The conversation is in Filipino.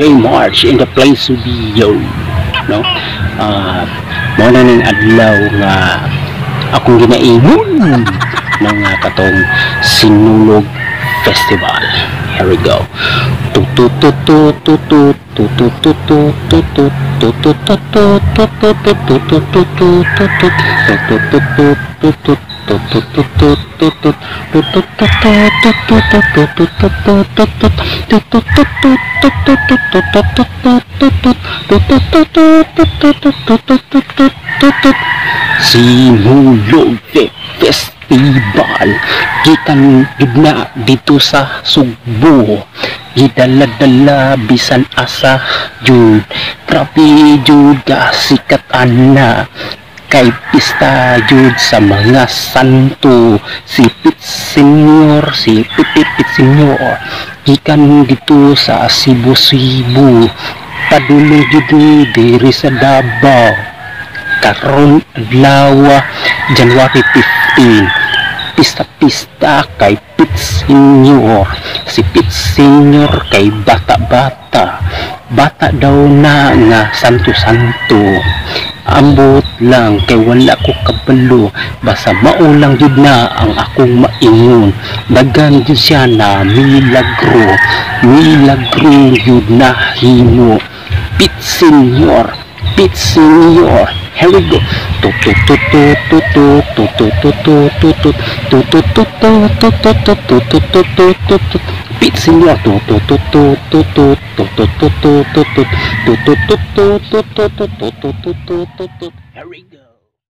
March in the place studio, no? Mo na ning adlaw nga akong ginaingon ng katong Sinulog Festival. Here we go. Sinulog Festival gikan gidna dito sa Sugbo, gidala-dala bisan asa jud, grabe jud ka sikat ana kay pista jud sa mga santo, si Pit Senior, si Pipipit Senior gikan dito sa Cebu padulong jud ni diri sa Davao karon adlaw January 15, pista-pista kay Pit Senior. Si Pit Senior kay bata-bata daw na nga santo-santo. Ambot lang kay wala ko kabalo, basta maulang jud na ang akong maingon. Dagan jud siya na milagro jud na himo. Pit Senior, here we go. Pit Senior, here we go.